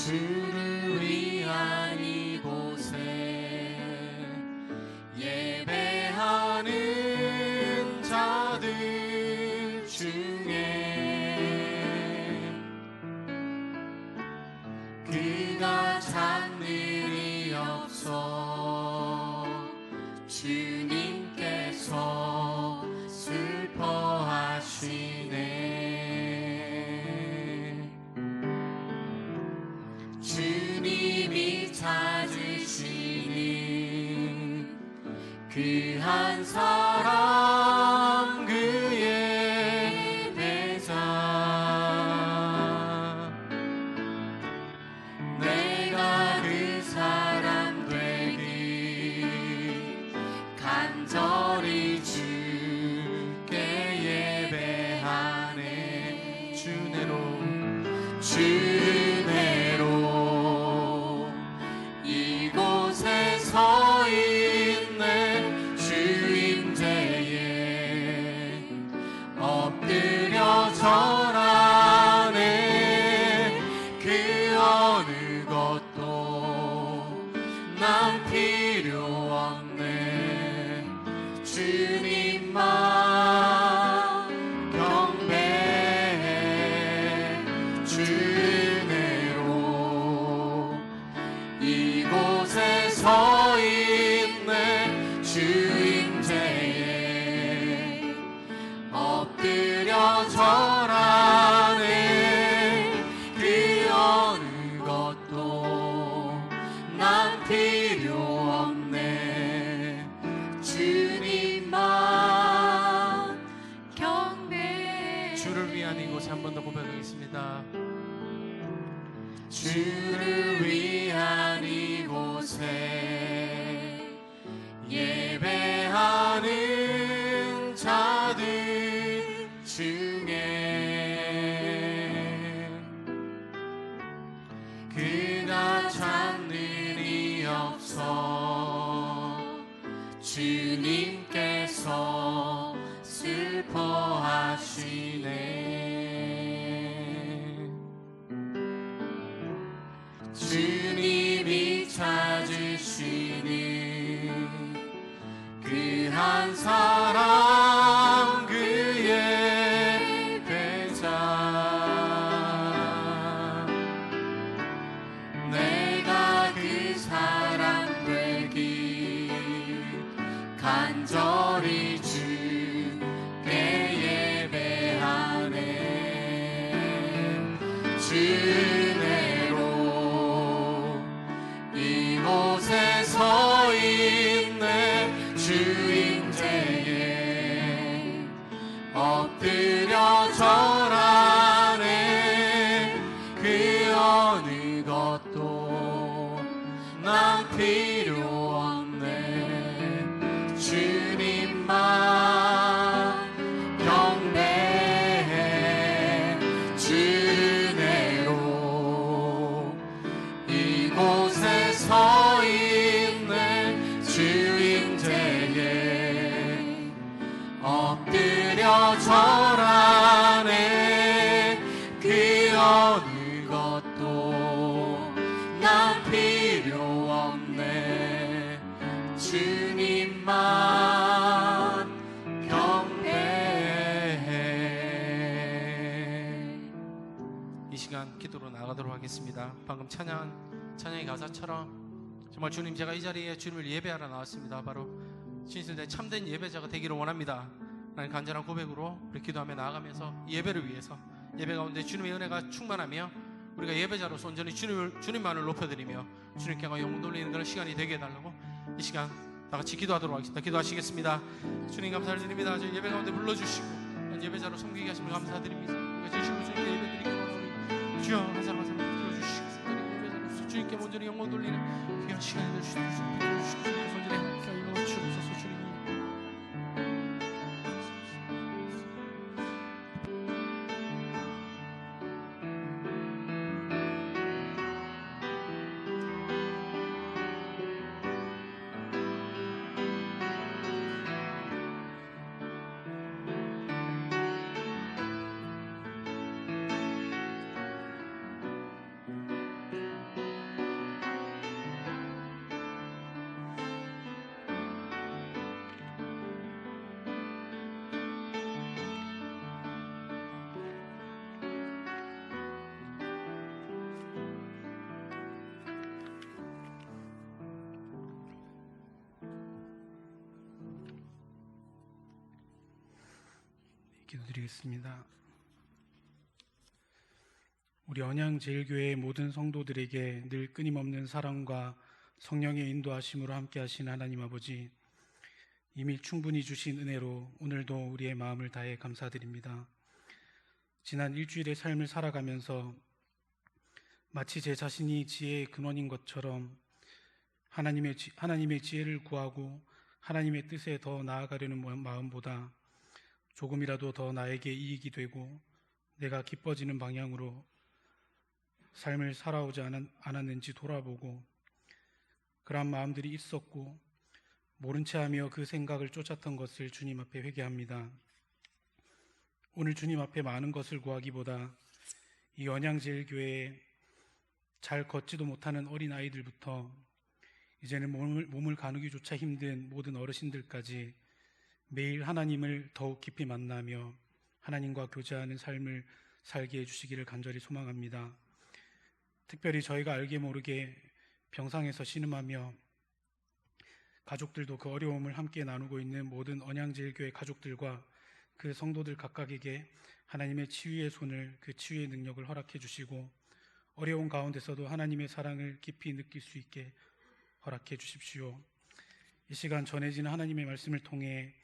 주를 위한 이곳에 예배하는 자들 중에 그가 찾는 일이 없어 주님께서 슬퍼하시네. 주님이 찾으시는 그 한 사람 그의 배자 내가 그 사람 되기 간절히 주께 예배하네. 주내로 이곳에 서 있네. 주임제에 엎드려 절하네. 그 어느 것도 난 필요 없네. 주님만 경배해. 주내로 이곳에 서 있네. 주임제에 엎드려 절하네. 그 어느 것도 난 필요 없네. 주님만 경배. 주를 위한 이곳에 한 번 더 고백하겠습니다. 주를 위한 이곳에 예배하는 자들 중에 그가 찾는 일이 없어 주님께서 슬퍼하시네. 주님이 찾으시는 그 한 사람 그의 배자 내가 그 사람 되기 간절히 주께 예배하네. 주내로 이곳에 서 있네. 주임제에 엎드려 절하네. 그 어느 것도 난 필요 없네. 주님만 경배해. 주내로 이곳에 서 있네. 주임제에 엎드려 절하네. 그 어느 것도 난 필요 없네. 주님만 경배해. 이 시간 기도로 나가도록 하겠습니다. 방금 찬양의 가사처럼 정말 주님, 제가 이 자리에 주님을 예배하러 나왔습니다. 바로 진실된 참된 예배자가 되기를 원합니다 라는 간절한 고백으로 우리 기도하며 나아가면서 예배를 위해서, 예배 가운데 주님의 은혜가 충만하며 우리가 예배자로서 온전히 주님만을 높여드리며 주님께 영광 돌리는 그런 시간이 되게 해달라고 이 시간 다같이 기도하도록 하겠습니다. 기도하시겠습니다. 주님 감사를 드립니다. 저희 예배 가운데 불러주시고 예배자로 섬기게 하시면 감사드립니다. 우리가 진심으로 주님께 예배드리기 원하오니 주여 한 사람 한 사람 들어주시고 예배자로서 주님께 온전히 영광 돌리는 귀한 시간이 되주시옵소서. 들어주시고 주님께 온전히 함께 하여 주옵소서. 주님 기도드리겠습니다. 우리 언양제일교회의 모든 성도들에게 늘 끊임없는 사랑과 성령의 인도하심으로 함께하신 하나님 아버지, 이미 충분히 주신 은혜로 오늘도 우리의 마음을 다해 감사드립니다. 지난 일주일의 삶을 살아가면서 마치 제 자신이 지혜의 근원인 것처럼 하나님의 지혜를 구하고 하나님의 뜻에 더 나아가려는 마음보다 조금이라도 더 나에게 이익이 되고 내가 기뻐지는 방향으로 삶을 살아오지 않았는지 돌아보고 그러한 마음들이 있었고 모른 채 하며 그 생각을 쫓았던 것을 주님 앞에 회개합니다. 오늘 주님 앞에 많은 것을 구하기보다 이 언양제일교회에 잘 걷지도 못하는 어린아이들부터 이제는 몸을 가누기조차 힘든 모든 어르신들까지 매일 하나님을 더욱 깊이 만나며 하나님과 교제하는 삶을 살게 해주시기를 간절히 소망합니다. 특별히 저희가 알게 모르게 병상에서 신음하며 가족들도 그 어려움을 함께 나누고 있는 모든 언양제일교회 가족들과 그 성도들 각각에게 하나님의 치유의 손을, 그 치유의 능력을 허락해 주시고 어려운 가운데서도 하나님의 사랑을 깊이 느낄 수 있게 허락해 주십시오. 이 시간 전해지는 하나님의 말씀을 통해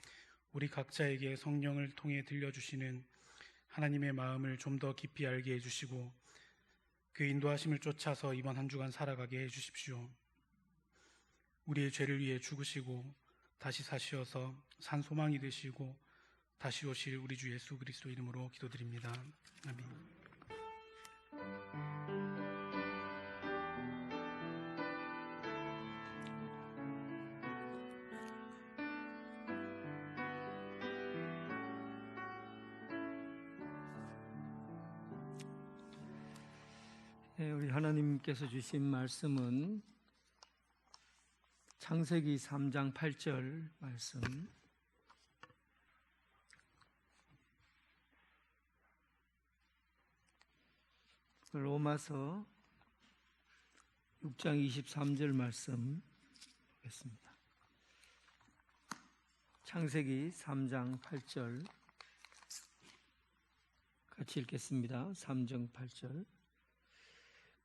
우리 각자에게 성령을 통해 들려주시는 하나님의 마음을 좀 더 깊이 알게 해주시고 그 인도하심을 쫓아서 이번 한 주간 살아가게 해주십시오. 우리의 죄를 위해 죽으시고 다시 사시어서 산 소망이 되시고 다시 오실 우리 주 예수 그리스도 이름으로 기도드립니다. 아멘. 우리 하나님께서 주신 말씀은 창세기 3장 8절 말씀, 로마서 6장 23절 말씀 보겠습니다. 창세기 3장 8절 같이 읽겠습니다. 3장 8절.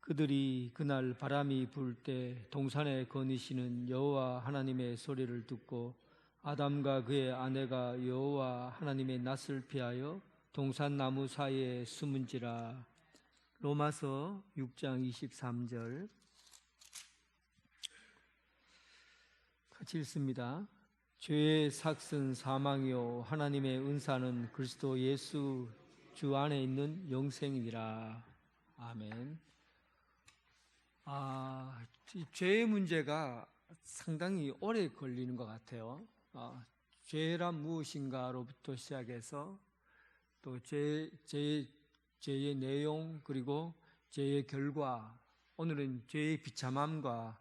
그들이 그날 바람이 불 때 동산에 거니시는 여호와 하나님의 소리를 듣고 아담과 그의 아내가 여호와 하나님의 낯을 피하여 동산 나무 사이에 숨은지라. 로마서 6장 23절 같이 읽습니다. 죄의 삭은 사망이요 하나님의 은사는 그리스도 예수 주 안에 있는 영생이니라. 아멘. 죄의 문제가 상당히 오래 걸리는 것 같아요. 죄란 무엇인가로부터 시작해서 또 죄의 내용, 그리고 죄의 결과, 오늘은 죄의 비참함과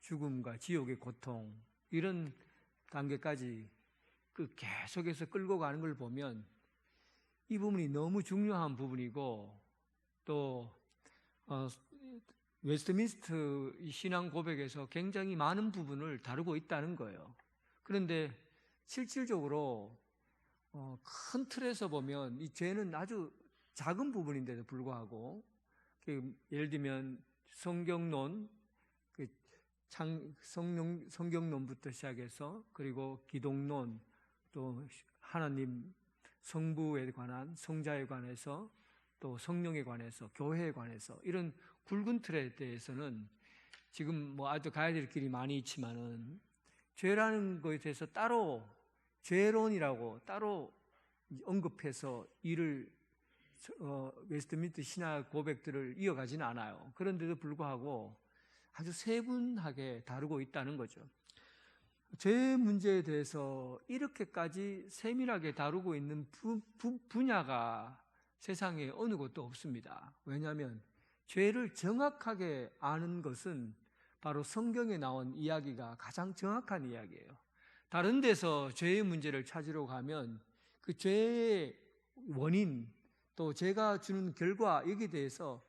죽음과 지옥의 고통, 이런 단계까지 계속해서 끌고 가는 걸 보면 이 부분이 너무 중요한 부분이고, 또 웨스트민스터 신앙 고백에서 굉장히 많은 부분을 다루고 있다는 거예요. 그런데 실질적으로 큰 틀에서 보면 이 죄는 아주 작은 부분인데도 불구하고, 예를 들면 성경론, 성경론부터 시작해서 그리고 기독론, 또 하나님 성부에 관한, 성자에 관해서, 또 성령에 관해서, 교회에 관해서, 이런 굵은 틀에 대해서는 지금 아주 가야 될 길이 많이 있지만은 죄라는 것에 대해서 따로 죄론이라고 따로 언급해서 이를 웨스트민스터 신학 고백들을 이어가지는 않아요. 그런데도 불구하고 아주 세분하게 다루고 있다는 거죠. 죄 문제에 대해서 이렇게까지 세밀하게 다루고 있는 분야가 세상에 어느 곳도 없습니다. 왜냐하면 죄를 정확하게 아는 것은 바로 성경에 나온 이야기가 가장 정확한 이야기예요. 다른 데서 죄의 문제를 찾으러 가면 그 죄의 원인, 또 죄가 주는 결과, 여기에 대해서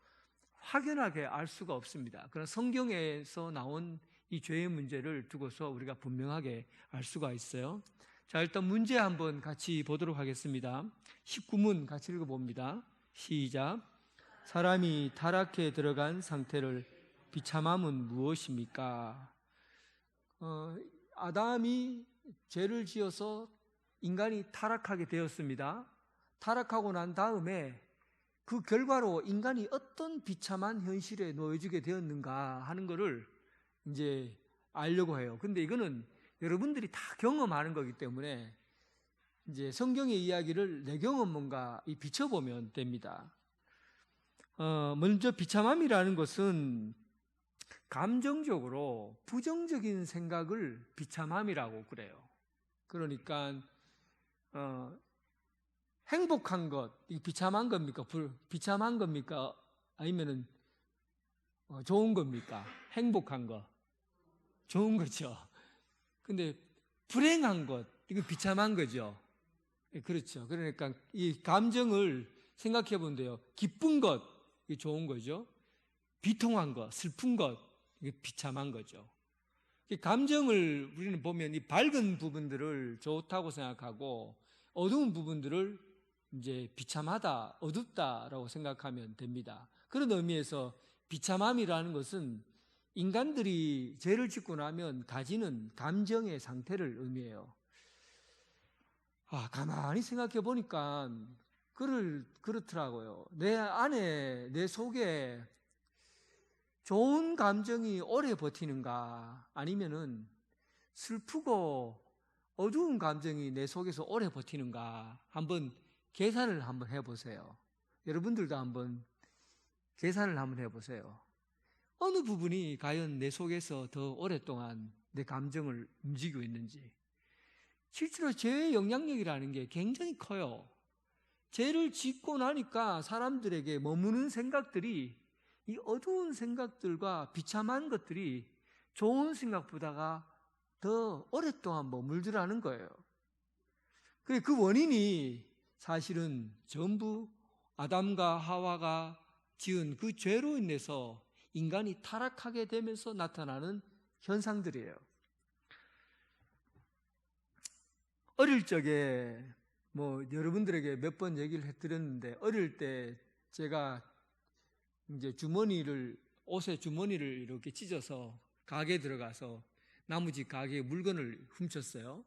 확연하게 알 수가 없습니다. 그러나 성경에서 나온 이 죄의 문제를 두고서 우리가 분명하게 알 수가 있어요. 자, 일단 문제 한번 같이 보도록 하겠습니다. 19문 같이 읽어봅니다. 시작. 사람이 타락해 들어간 상태를 비참함은 무엇입니까? 아담이 죄를 지어서 인간이 타락하게 되었습니다. 타락하고 난 다음에 그 결과로 인간이 어떤 비참한 현실에 놓여지게 되었는가 하는 것을 이제 알려고 해요. 근데 이거는 여러분들이 다 경험하는 거기 때문에 이제 성경의 이야기를 내 경험문과 비춰보면 됩니다. 먼저 비참함이라는 것은 감정적으로 부정적인 생각을 비참함이라고 그래요. 그러니까 행복한 것, 이 비참한 겁니까? 비참한 겁니까? 아니면은 좋은 겁니까? 행복한 거 좋은 거죠. 근데 불행한 것, 이거 비참한 거죠. 그렇죠. 그러니까 이 감정을 생각해 본대요. 기쁜 것, 이게 좋은 거죠. 비통한 것, 슬픈 것, 이게 비참한 거죠. 감정을 우리는 보면 이 밝은 부분들을 좋다고 생각하고 어두운 부분들을 이제 비참하다, 어둡다라고 생각하면 됩니다. 그런 의미에서 비참함이라는 것은 인간들이 죄를 짓고 나면 가지는 감정의 상태를 의미해요. 가만히 생각해 보니까 그렇더라고요. 내 안에, 내 속에 좋은 감정이 오래 버티는가, 아니면은 슬프고 어두운 감정이 내 속에서 오래 버티는가, 한번 계산을 한번 해보세요. 여러분들도 한번 계산을 한번 해보세요. 어느 부분이 과연 내 속에서 더 오랫동안 내 감정을 움직이고 있는지. 실제로 죄의 영향력이라는 게 굉장히 커요. 죄를 짓고 나니까 사람들에게 머무는 생각들이, 이 어두운 생각들과 비참한 것들이 좋은 생각보다가 더 오랫동안 머물더라는 거예요. 그 원인이 사실은 전부 아담과 하와가 지은 그 죄로 인해서 인간이 타락하게 되면서 나타나는 현상들이에요. 어릴 적에 여러분들에게 몇 번 얘기를 해드렸는데, 어릴 때 제가 이제 옷에 주머니를 이렇게 찢어서 가게에 들어가서 나무집 가게에 물건을 훔쳤어요.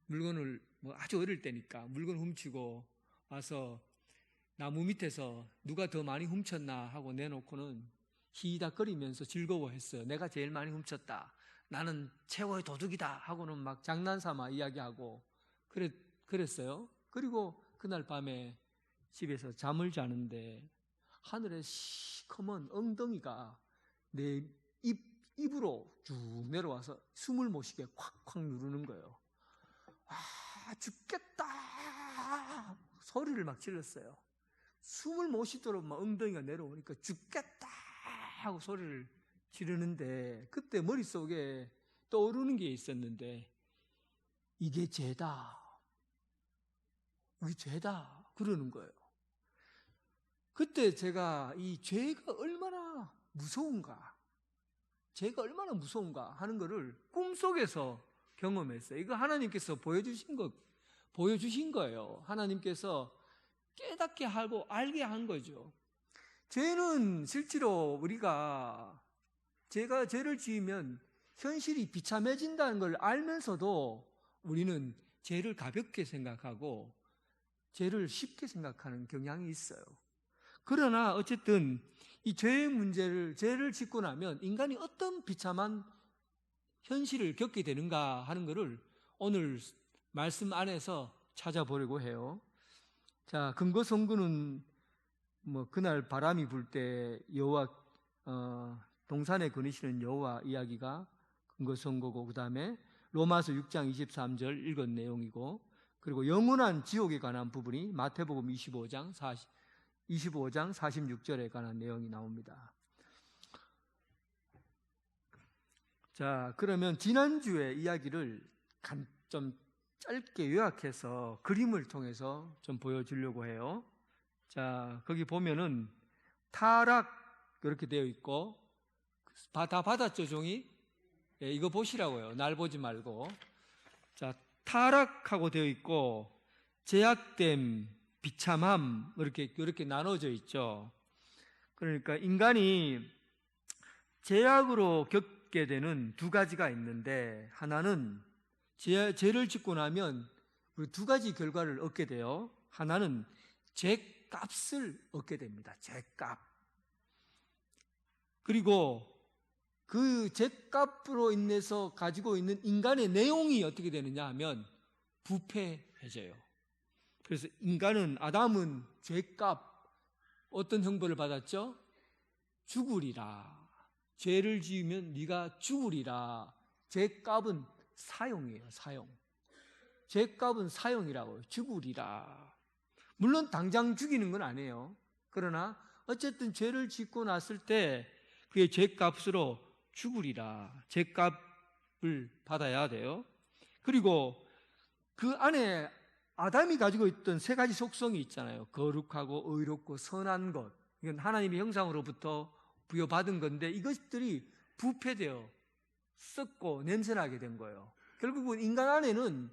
물건을 아주 어릴 때니까 물건 훔치고 와서 나무 밑에서 누가 더 많이 훔쳤나 하고 내놓고는 히히닥거리면서 즐거워했어요. 내가 제일 많이 훔쳤다, 나는 최고의 도둑이다 하고는 막 장난삼아 이야기하고 그랬어요. 그리고 그날 밤에 집에서 잠을 자는데 하늘에 시커먼 엉덩이가 내 입으로 쭉 내려와서 숨을 못 쉬게 콱콱 누르는 거예요. 죽겠다 소리를 막 질렀어요. 숨을 못 쉬도록 막 엉덩이가 내려오니까 죽겠다 하고 소리를 지르는데, 그때 머릿속에 떠오르는 게 있었는데, 이게 죄다, 이게 죄다 그러는 거예요. 그때 제가 이 죄가 얼마나 무서운가, 죄가 얼마나 무서운가 하는 거를 꿈속에서 경험했어요. 이거 하나님께서 보여주신 거예요. 하나님께서 깨닫게 하고 알게 한 거죠. 죄는 실제로 제가 죄를 지으면 현실이 비참해진다는 걸 알면서도 우리는 죄를 가볍게 생각하고 죄를 쉽게 생각하는 경향이 있어요. 그러나 어쨌든 이 죄의 문제를, 죄를 짓고 나면 인간이 어떤 비참한 현실을 겪게 되는가 하는 것을 오늘 말씀 안에서 찾아보려고 해요. 자, 근거 선고는 그날 바람이 불 때 여호와 동산에 거니시는 여호와 이야기가 근거 선고고, 그 다음에 로마서 6장 23절 읽은 내용이고, 그리고 영원한 지옥에 관한 부분이 마태복음 25장 46절에 관한 내용이 나옵니다. 자, 그러면 지난주의 이야기를 좀 짧게 요약해서 그림을 통해서 좀 보여주려고 해요. 자, 거기 보면은 타락 이렇게 되어 있고, 다 받았죠, 종이? 예, 이거 보시라고요. 날 보지 말고. 자, 타락하고 되어 있고 제약됨, 비참함 이렇게 나눠져 있죠. 그러니까 인간이 제약으로 겪게 되는 두 가지가 있는데, 하나는 죄를 짓고 나면 그 두 가지 결과를 얻게 돼요. 하나는 죄값을 얻게 됩니다. 죄값. 그리고 그 죄값으로 인해서 가지고 있는 인간의 내용이 어떻게 되느냐 하면 부패해져요. 그래서 아담은 죄값, 어떤 형벌을 받았죠? 죽으리라. 죄를 지으면 네가 죽으리라. 죄값은 사형이에요. 사형. 죄값은 사형이라고요. 죽으리라. 물론 당장 죽이는 건 아니에요. 그러나 어쨌든 죄를 짓고 났을 때 그의 죄값으로 죽으리라. 죄값을 받아야 돼요. 그리고 그 안에 아담이 가지고 있던 세 가지 속성이 있잖아요. 거룩하고 의롭고 선한 것. 이건 하나님의 형상으로부터 부여받은 건데 이것들이 부패되어 썩고 냄새나게 된 거예요. 결국은 인간 안에는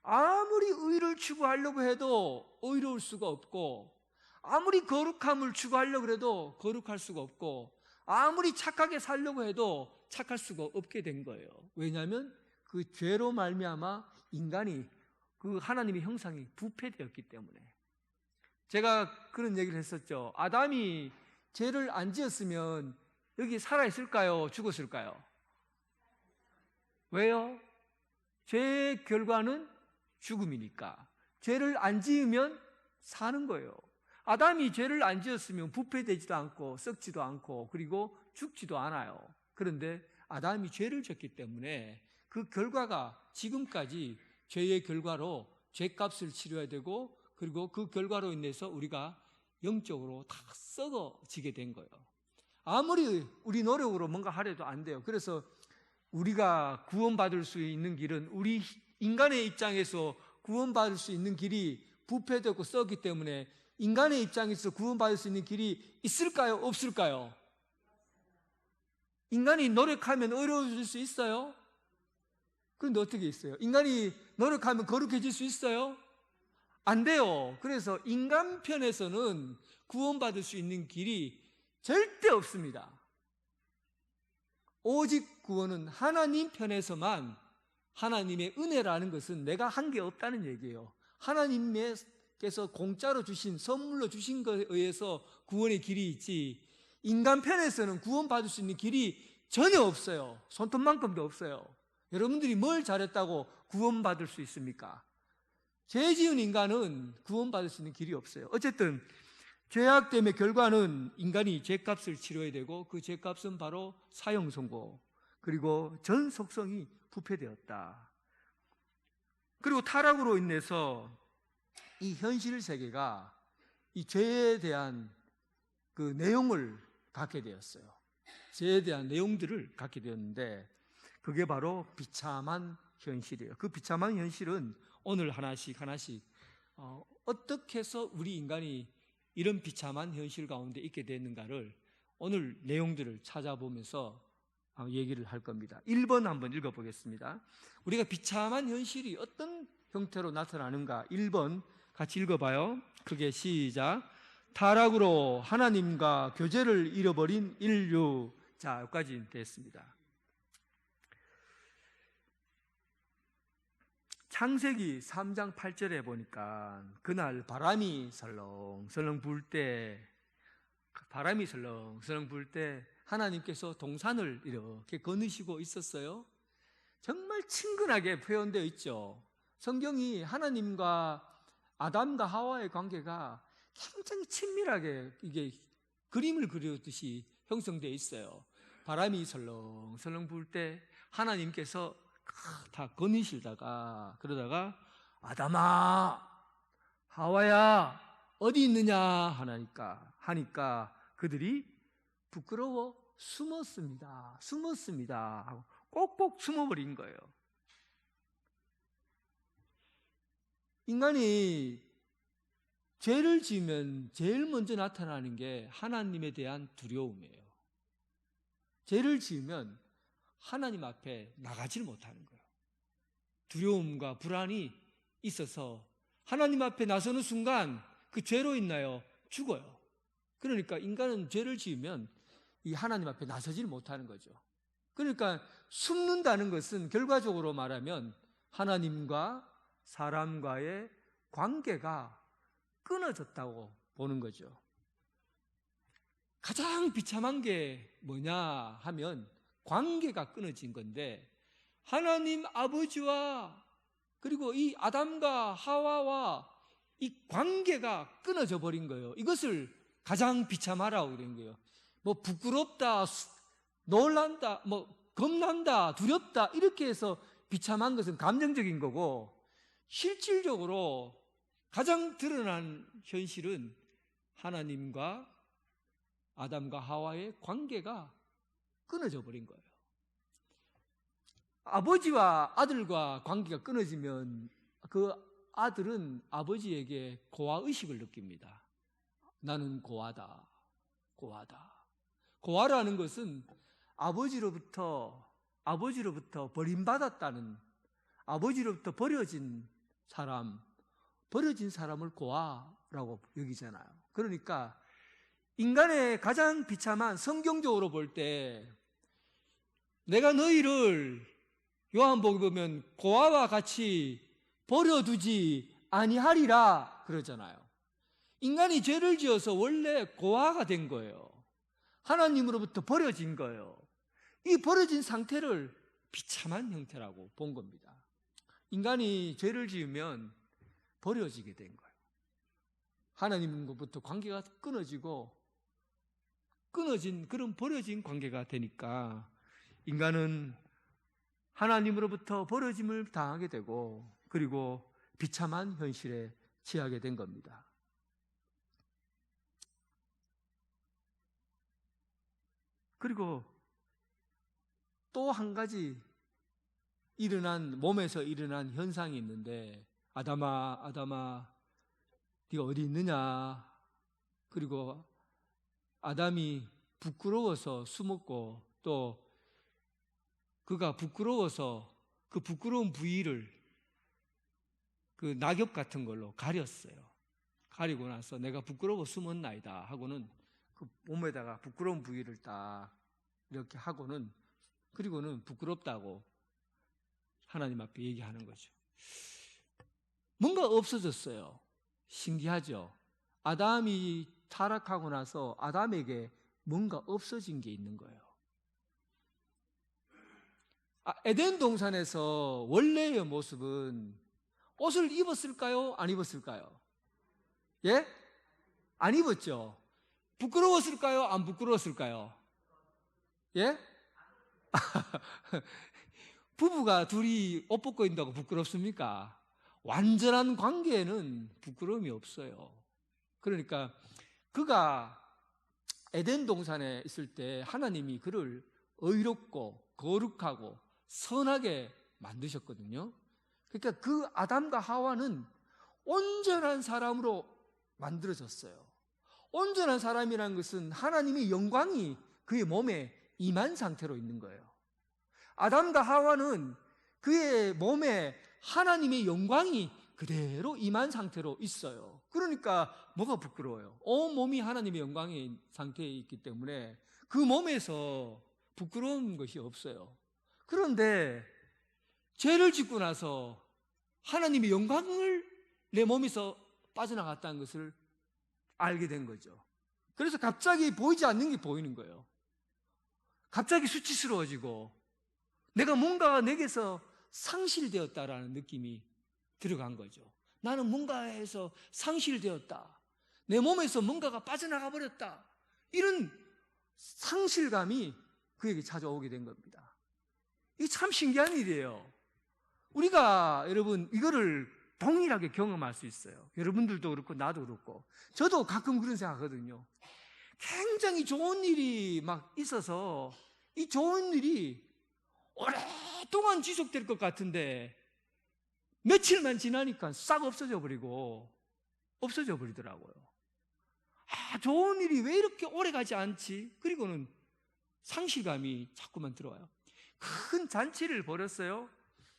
아무리 의를 추구하려고 해도 의로울 수가 없고, 아무리 거룩함을 추구하려고 해도 거룩할 수가 없고, 아무리 착하게 살려고 해도 착할 수가 없게 된 거예요. 왜냐하면 그 죄로 말미암아 인간이 그 하나님의 형상이 부패되었기 때문에. 제가 그런 얘기를 했었죠. 아담이 죄를 안 지었으면 여기 살아있을까요? 죽었을까요? 왜요? 죄의 결과는 죽음이니까. 죄를 안 지으면 사는 거예요. 아담이 죄를 안 지었으면 부패되지도 않고 썩지도 않고 그리고 죽지도 않아요. 그런데 아담이 죄를 졌기 때문에 그 결과가 지금까지 죄의 결과로 죄값을 치러야 되고, 그리고 그 결과로 인해서 우리가 영적으로 다 썩어지게 된 거예요. 아무리 우리 노력으로 뭔가 하려도 안 돼요. 그래서 우리가 구원받을 수 있는 길은, 우리 인간의 입장에서 구원받을 수 있는 길이 부패되고 썩기 때문에 인간의 입장에서 구원받을 수 있는 길이 있을까요? 없을까요? 인간이 노력하면 의로워질 수 있어요? 그런데 어떻게 있어요? 인간이 노력하면 거룩해질 수 있어요? 안 돼요. 그래서 인간 편에서는 구원받을 수 있는 길이 절대 없습니다. 오직 구원은 하나님 편에서만, 하나님의 은혜라는 것은 내가 한 게 없다는 얘기예요. 하나님께서 공짜로 주신, 선물로 주신 것에 의해서 구원의 길이 있지, 인간 편에서는 구원받을 수 있는 길이 전혀 없어요. 손톱만큼도 없어요. 여러분들이 뭘 잘했다고 구원받을 수 있습니까? 죄 지은 인간은 구원받을 수 있는 길이 없어요. 어쨌든 죄악됨의 결과는 인간이 죄값을 치러야 되고, 그 죄값은 바로 사형 선고, 그리고 전 속성이 부패되었다. 그리고 타락으로 인해서 이 현실 세계가 이 죄에 대한 그 내용을 갖게 되었어요. 죄에 대한 내용들을 갖게 되었는데, 그게 바로 비참한 현실이에요. 그 비참한 현실은 오늘 하나씩 어떻게 해서 우리 인간이 이런 비참한 현실 가운데 있게 됐는가를 오늘 내용들을 찾아보면서 얘기를 할 겁니다. 1번 한번 읽어보겠습니다. 우리가 비참한 현실이 어떤 형태로 나타나는가, 1번 같이 읽어봐요. 크게 시작. 타락으로 하나님과 교제를 잃어버린 인류. 자, 여기까지 됐습니다. 창세기 3장 8절에 보니까 그날 바람이 설렁설렁 불 때, 하나님께서 동산을 이렇게 거느시고 있었어요. 정말 친근하게 표현되어 있죠. 성경이 하나님과 아담과 하와의 관계가 굉장히 친밀하게 이게 그림을 그렸듯이 형성되어 있어요. 바람이 설렁설렁 불 때 하나님께서 다 거니시다가, 그러다가 아담아, 하와야 어디 있느냐 하니까 그들이 부끄러워 숨었습니다 하고 꼭꼭 숨어버린 거예요. 인간이 죄를 지으면 제일 먼저 나타나는 게 하나님에 대한 두려움이에요. 죄를 지으면 하나님 앞에 나가질 못하는 거예요. 두려움과 불안이 있어서 하나님 앞에 나서는 순간 그 죄로 인하여 죽어요. 그러니까 인간은 죄를 지으면 이 하나님 앞에 나서질 못하는 거죠. 그러니까 숨는다는 것은 결과적으로 말하면 하나님과 사람과의 관계가 끊어졌다고 보는 거죠. 가장 비참한 게 뭐냐 하면 관계가 끊어진 건데, 하나님 아버지와 그리고 이 아담과 하와와 이 관계가 끊어져 버린 거예요. 이것을 가장 비참하라고 그런 거예요. 뭐 부끄럽다, 놀란다, 뭐 겁난다, 두렵다 이렇게 해서 비참한 것은 감정적인 거고, 실질적으로 가장 드러난 현실은 하나님과 아담과 하와의 관계가 끊어져 버린 거예요. 아버지와 아들과 관계가 끊어지면 그 아들은 아버지에게 고아의식을 느낍니다. 나는 고아다. 고아라는 것은 아버지로부터 버림받았다는, 아버지로부터 버려진 사람을 고아라고 여기잖아요. 그러니까 인간의 가장 비참한, 성경적으로 볼 때 내가 너희를 요한복음 보면 고아와 같이 버려두지 아니하리라 그러잖아요. 인간이 죄를 지어서 원래 고아가 된 거예요. 하나님으로부터 버려진 거예요. 이 버려진 상태를 비참한 형태라고 본 겁니다. 인간이 죄를 지으면 버려지게 된 거예요. 하나님으로부터 관계가 끊어진 그런 버려진 관계가 되니까 인간은 하나님으로부터 버려짐을 당하게 되고, 그리고 비참한 현실에 처하게 된 겁니다. 그리고 또 한 가지 몸에서 일어난 현상이 있는데, 아담아 네가 어디 있느냐. 그리고 아담이 부끄러워서 숨었고, 또 그가 부끄러워서 그 부끄러운 부위를 그 낙엽 같은 걸로 가렸어요. 가리고 나서 내가 부끄러워 숨었나이다 하고는 그 몸에다가 부끄러운 부위를 딱 이렇게 하고는, 그리고는 부끄럽다고 하나님 앞에 얘기하는 거죠. 뭔가 없어졌어요. 신기하죠? 아담이 타락하고 나서 아담에게 뭔가 없어진 게 있는 거예요. 에덴 동산에서 원래의 모습은 옷을 입었을까요? 안 입었을까요? 예? 안 입었죠? 부끄러웠을까요? 안 부끄러웠을까요? 예? 부부가 둘이 옷 벗고 있다고 부끄럽습니까? 완전한 관계에는 부끄러움이 없어요. 그러니까 그가 에덴 동산에 있을 때 하나님이 그를 의롭고 거룩하고 선하게 만드셨거든요. 그러니까 그 아담과 하와는 온전한 사람으로 만들어졌어요. 온전한 사람이라는 것은 하나님의 영광이 그의 몸에 임한 상태로 있는 거예요. 아담과 하와는 그의 몸에 하나님의 영광이 그대로 임한 상태로 있어요. 그러니까 뭐가 부끄러워요? 온 몸이 하나님의 영광의 상태에 있기 때문에 그 몸에서 부끄러운 것이 없어요. 그런데 죄를 짓고 나서 하나님의 영광을 내 몸에서 빠져나갔다는 것을 알게 된 거죠. 그래서 갑자기 보이지 않는 게 보이는 거예요. 갑자기 수치스러워지고 내가 뭔가 내게서 상실되었다라는 느낌이 들어간 거죠. 나는 뭔가에서 상실되었다. 내 몸에서 뭔가가 빠져나가 버렸다. 이런 상실감이 그에게 찾아오게 된 겁니다. 이게 참 신기한 일이에요. 우리가 여러분 이거를 동일하게 경험할 수 있어요. 여러분들도 그렇고 나도 그렇고 저도 가끔 그런 생각하거든요. 굉장히 좋은 일이 막 있어서 이 좋은 일이 오랫동안 지속될 것 같은데 며칠만 지나니까 싹 없어져 버리더라고요. 좋은 일이 왜 이렇게 오래 가지 않지? 그리고는 상실감이 자꾸만 들어와요. 큰 잔치를 벌였어요.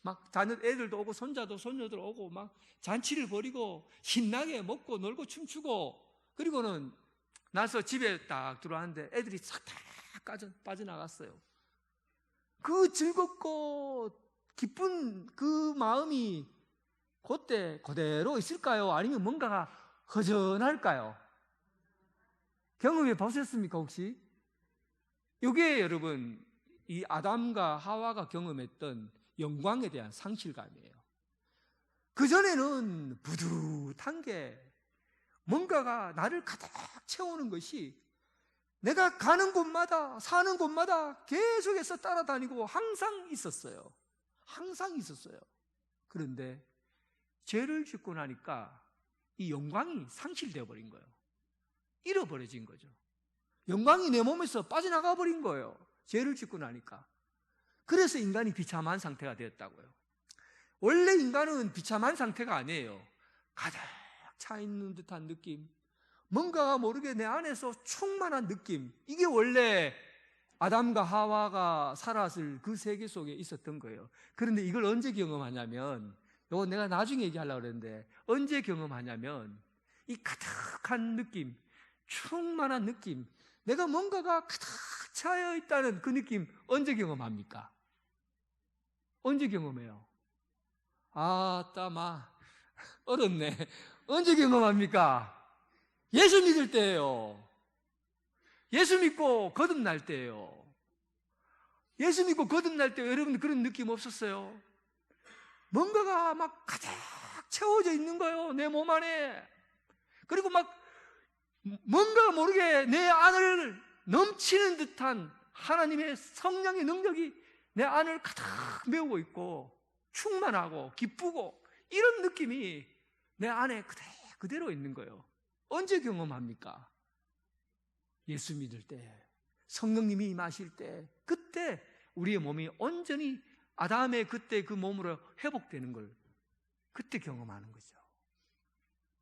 막 자녀 애들도 오고 손자도 손녀들 오고 막 잔치를 벌이고 신나게 먹고 놀고 춤추고, 그리고는 나서 집에 딱 들어왔는데 애들이 싹 다 빠져나갔어요. 그 즐겁고 기쁜 그 마음이 그때 그대로 있을까요? 아니면 뭔가가 허전할까요? 경험해 보셨습니까 혹시? 이게 여러분 이 아담과 하와가 경험했던 영광에 대한 상실감이에요. 그전에는 부듯한 게 뭔가가 나를 가득 채우는 것이 내가 가는 곳마다 사는 곳마다 계속해서 따라다니고 항상 있었어요. 항상 있었어요. 그런데 죄를 짓고 나니까 이 영광이 상실되어 버린 거예요. 잃어버려진 거죠. 영광이 내 몸에서 빠져나가 버린 거예요. 죄를 짓고 나니까. 그래서 인간이 비참한 상태가 되었다고요. 원래 인간은 비참한 상태가 아니에요. 가득 차 있는 듯한 느낌, 뭔가가 모르게 내 안에서 충만한 느낌, 이게 원래 아담과 하와가 살았을 그 세계 속에 있었던 거예요. 그런데 이걸 언제 경험하냐면, 이거 내가 나중에 얘기하려고 그랬는데, 언제 경험하냐면 이 가득한 느낌, 충만한 느낌, 내가 뭔가가 가득 차여 있다는 그 느낌 언제 경험합니까? 언제 경험해요? 따마 어렵네. 언제 경험합니까? 예수 믿을 때예요. 예수 믿고 거듭날 때예요. 예수 믿고 거듭날 때 여러분 그런 느낌 없었어요? 뭔가가 막 가득 채워져 있는 거예요, 내 몸 안에. 그리고 막 뭔가 모르게 내 안을 넘치는 듯한 하나님의 성령의 능력이 내 안을 가득 메우고 있고 충만하고 기쁘고, 이런 느낌이 내 안에 그대로 있는 거예요. 언제 경험합니까? 예수 믿을 때, 성령님이 임하실 때, 그때 우리의 몸이 온전히 아담의 그때 그 몸으로 회복되는 걸 그때 경험하는 거죠.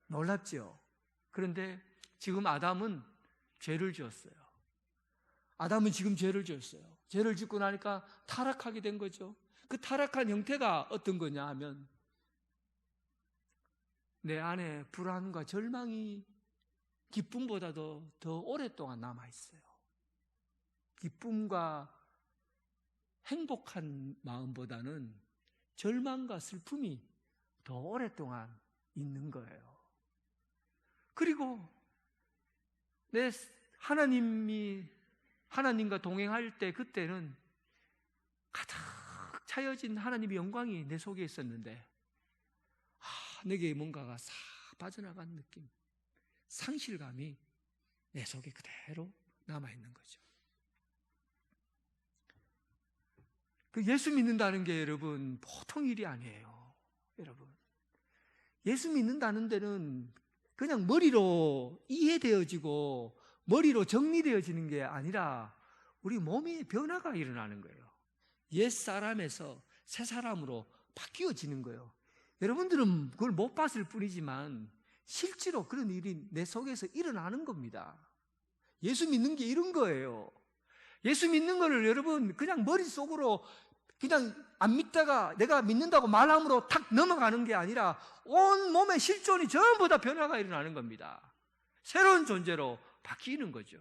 놀랍죠? 그런데 지금 아담은 죄를 지었어요. 아담은 지금 죄를 지었어요. 죄를 짓고 나니까 타락하게 된 거죠. 그 타락한 형태가 어떤 거냐 하면, 내 안에 불안과 절망이 기쁨보다도 더 오랫동안 남아있어요. 기쁨과 행복한 마음보다는 절망과 슬픔이 더 오랫동안 있는 거예요. 그리고 내 하나님과 동행할 때, 그때는 가득 차여진 하나님의 영광이 내 속에 있었는데, 내게 뭔가가 싹 빠져나간 느낌, 상실감이 내 속에 그대로 남아있는 거죠. 그 예수 믿는다는 게 여러분 보통 일이 아니에요. 여러분, 예수 믿는다는 데는 그냥 머리로 이해되어지고 머리로 정리되어지는 게 아니라 우리 몸의 변화가 일어나는 거예요. 옛 사람에서 새 사람으로 바뀌어지는 거예요. 여러분들은 그걸 못 봤을 뿐이지만 실제로 그런 일이 내 속에서 일어나는 겁니다. 예수 믿는 게 이런 거예요. 예수 믿는 거를 여러분 그냥 머릿속으로 그냥 안 믿다가 내가 믿는다고 말함으로 탁 넘어가는 게 아니라 온 몸의 실존이 전부 다 변화가 일어나는 겁니다. 새로운 존재로 바뀌는 거죠.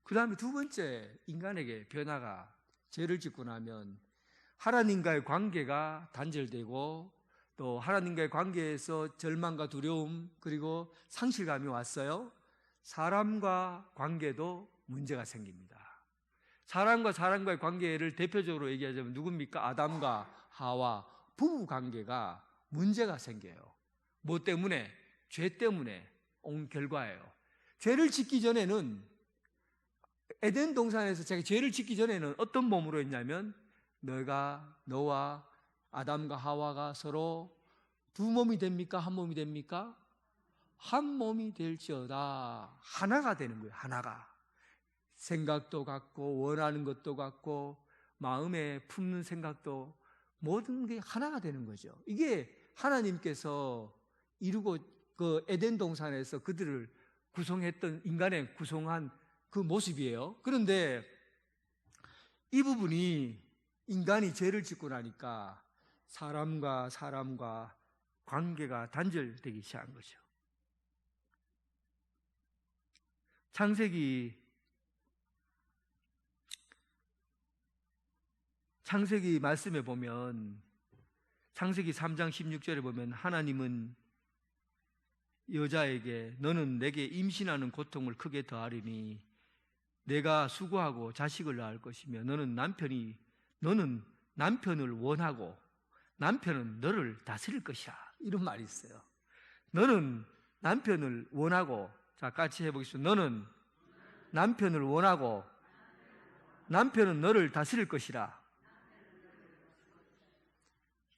그 다음에 두 번째, 인간에게 변화가, 죄를 짓고 나면 하나님과의 관계가 단절되고, 또 하나님과의 관계에서 절망과 두려움 그리고 상실감이 왔어요. 사람과 관계도 문제가 생깁니다. 사람과 사람과의 관계를 대표적으로 얘기하자면 누굽니까? 아담과 하와 부부 관계가 문제가 생겨요. 뭐 때문에? 죄 때문에 온 결과예요. 죄를 짓기 전에는, 에덴 동산에서 제가 죄를 짓기 전에는 어떤 몸으로 했냐면, 너와 아담과 하와가 서로 두 몸이 됩니까? 한 몸이 됩니까? 한 몸이 될지어다. 하나가 되는 거예요. 하나가. 생각도 같고 원하는 것도 같고 마음에 품는 생각도 모든 게 하나가 되는 거죠. 이게 하나님께서 이루고 그 에덴 동산에서 그들을 구성했던, 인간의 구성한 그 모습이에요. 그런데 이 부분이 인간이 죄를 짓고 나니까 사람과 사람과 관계가 단절되기 시작한 거죠. 창세기 말씀에 보면, 창세기 3장 16절에 보면 하나님은 여자에게 너는 내게 임신하는 고통을 크게 더하리니 내가 수고하고 자식을 낳을 것이며 너는 남편을 원하고 남편은 너를 다스릴 것이라. 이런 말이 있어요. 너는 남편을 원하고, 자, 같이 해보겠습니다. 너는 남편을 원하고 남편은 너를 다스릴 것이라.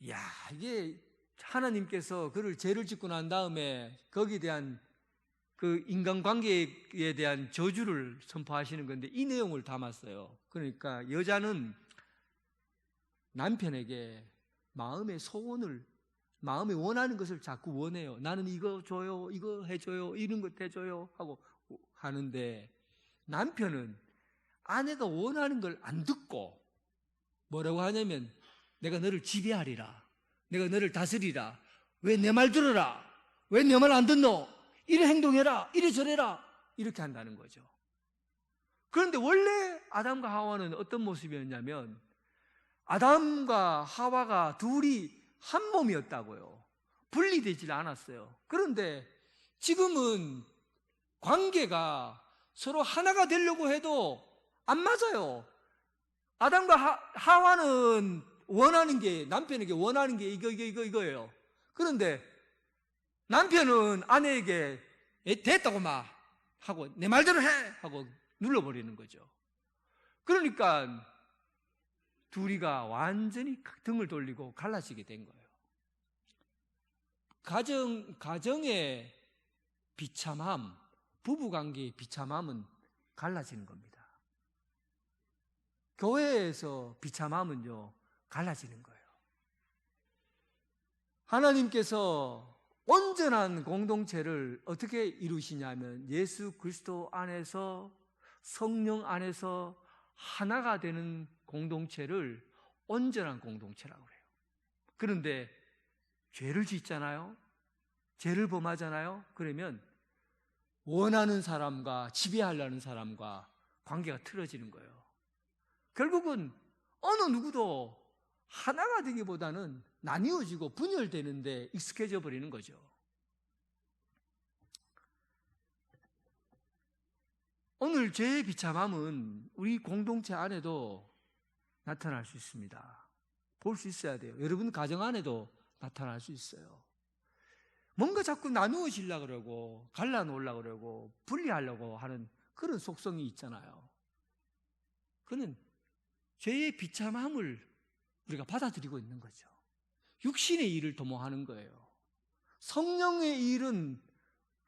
이야, 이게 하나님께서 그를 죄를 짓고 난 다음에 거기에 대한 그 인간관계에 대한 저주를 선포하시는 건데 이 내용을 담았어요. 그러니까 여자는 남편에게 마음의 소원을, 마음에 원하는 것을 자꾸 원해요. 나는 이거 줘요, 이거 해줘요, 이런 것 해줘요 하고 하는데, 남편은 아내가 원하는 걸 안 듣고 뭐라고 하냐면 내가 너를 지배하리라, 내가 너를 다스리라, 왜 내 말 들어라, 왜 내 말 안 듣노, 이래 행동해라, 이래 저래라, 이렇게 한다는 거죠. 그런데 원래 아담과 하와는 어떤 모습이었냐면 아담과 하와가 둘이 한 몸이었다고요. 분리되질 않았어요. 그런데 지금은 관계가 서로 하나가 되려고 해도 안 맞아요. 아담과 하와는 원하는 게, 남편에게 원하는 게 이거예요. 그런데 남편은 아내에게 됐다고 막 하고 내 말대로 해 하고 눌러버리는 거죠. 그러니까 둘이가 완전히 등을 돌리고 갈라지게 된 거예요. 가정의 비참함, 부부관계의 비참함은 갈라지는 겁니다. 교회에서 비참함은요, 갈라지는 거예요. 하나님께서 온전한 공동체를 어떻게 이루시냐면 예수 그리스도 안에서, 성령 안에서 하나가 되는 공동체를 온전한 공동체라고 해요. 그런데 죄를 짓잖아요. 죄를 범하잖아요. 그러면 원하는 사람과 지배하려는 사람과 관계가 틀어지는 거예요. 결국은 어느 누구도 하나가 되기보다는 나뉘어지고 분열되는데 익숙해져 버리는 거죠. 오늘 죄의 비참함은 우리 공동체 안에도 나타날 수 있습니다. 볼 수 있어야 돼요. 여러분 가정 안에도 나타날 수 있어요. 뭔가 자꾸 나누어지려고 그러고 갈라놓으려고 그러고 분리하려고 하는 그런 속성이 있잖아요. 그는 죄의 비참함을 우리가 받아들이고 있는 거죠. 육신의 일을 도모하는 거예요. 성령의 일은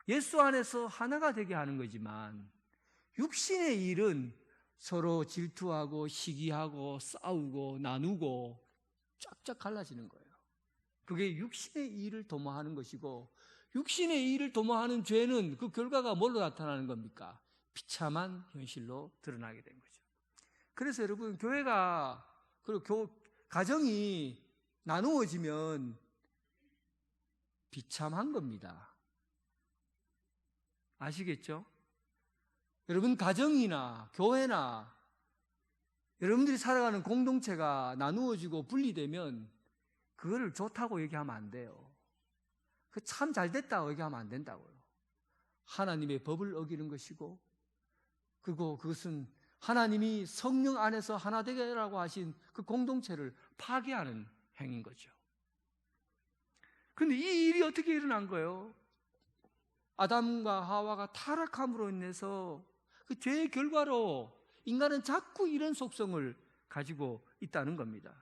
예수 안에서 하나가 되게 하는 거지만 육신의 일은 서로 질투하고 시기하고 싸우고 나누고 쫙쫙 갈라지는 거예요. 그게 육신의 일을 도모하는 것이고, 육신의 일을 도모하는 죄는 그 결과가 뭘로 나타나는 겁니까? 비참한 현실로 드러나게 된 거죠. 그래서 여러분, 교회가, 그리고 가정이 나누어지면 비참한 겁니다. 아시겠죠? 여러분, 가정이나 교회나 여러분들이 살아가는 공동체가 나누어지고 분리되면 그거를 좋다고 얘기하면 안 돼요. 그 참 잘 됐다고 얘기하면 안 된다고요. 하나님의 법을 어기는 것이고, 그리고 그것은 하나님이 성령 안에서 하나 되게 하라고 하신 그 공동체를 파괴하는 행위인 거죠. 그런데 이 일이 어떻게 일어난 거예요? 아담과 하와가 타락함으로 인해서 그 죄의 결과로 인간은 자꾸 이런 속성을 가지고 있다는 겁니다.